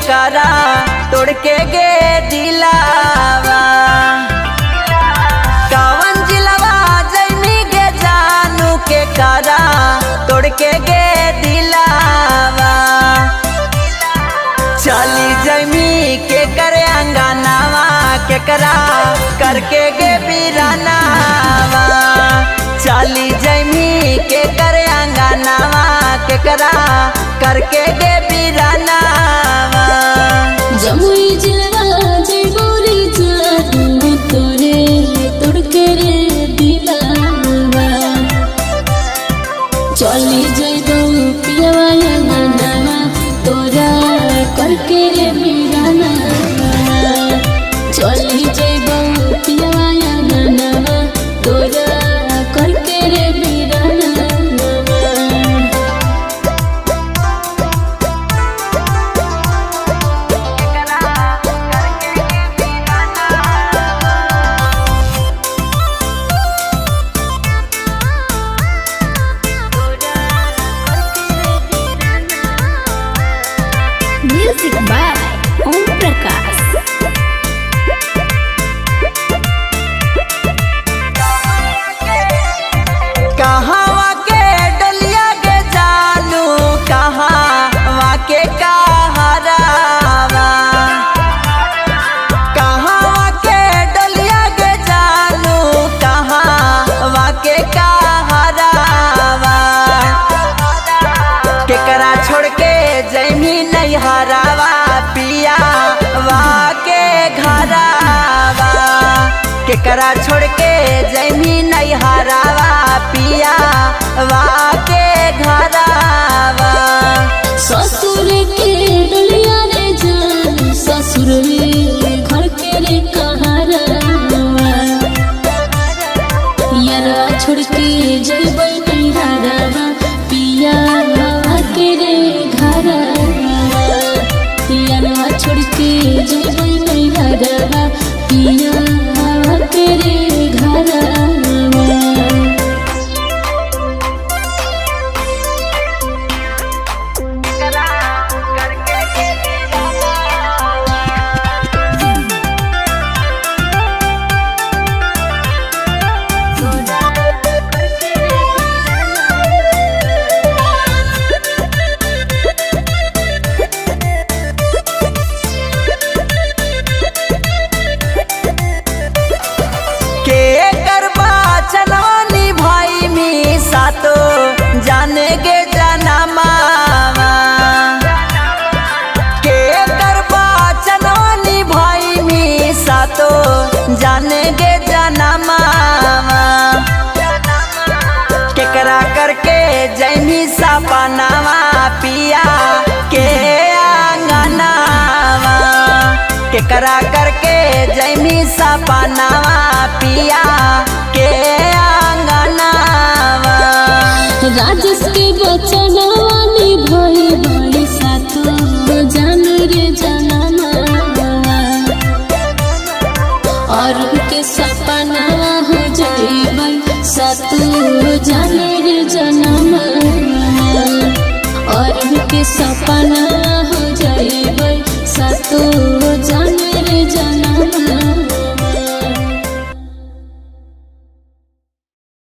करा तोड़ के गे दिलावा। कवन जिलवा जैमी गे जानू के करा तोड़ के गे दिलावा। चली जैमी के करे अंगनावा के करा करके गे बिरानावा। चली जैमी के करे अंगनावा के करा करके गे बिरानावा। जमुई जिलवा जयबोरी जानू तोरे तोड़ के रे दिलावा। चली जइबो पियवा अंगनावा तोरा करके रे बिरानावा। चली जइबो पियवा अंगनावा तोरा करके रे बिरानावा। Music by Om Prakash। कहाँ के डलिया गे जानू कहाँ के कहरावा। कहाँ के डलिया गे जानू कहाँ के कहरावा। केकरा छोड़ के जैमी नहीं हरावा पिया वा के घरावा। केकरा छोड़ के जैमी नहीं हरावा पिया वा के घरावा। ससुर के डलिया रे जान ससुर रे घर के रे कहरावा। यारा छोड़ के जइबै नहीं हरावा पिया के रे घरावा। यारा छोड़ के जइबै नहीं हरावा पिया के रे घरावा। के करबा चनवानी भाई मी सातो जाने गे जनमावा। के करबा चनवानी भाई मी सातो जाने गे जनमावा। केकरा करके जैमी सपनावा पिया के अंगनावा। केकरा करके जैमी सपनावा पिया के अंगनावा। राजेश के बचनवानी भई बड़ी सातो जान रे जनमावा। और के सपना हो जइबै सातो जान रे जनमावा। और के सपना हो जइबै सातो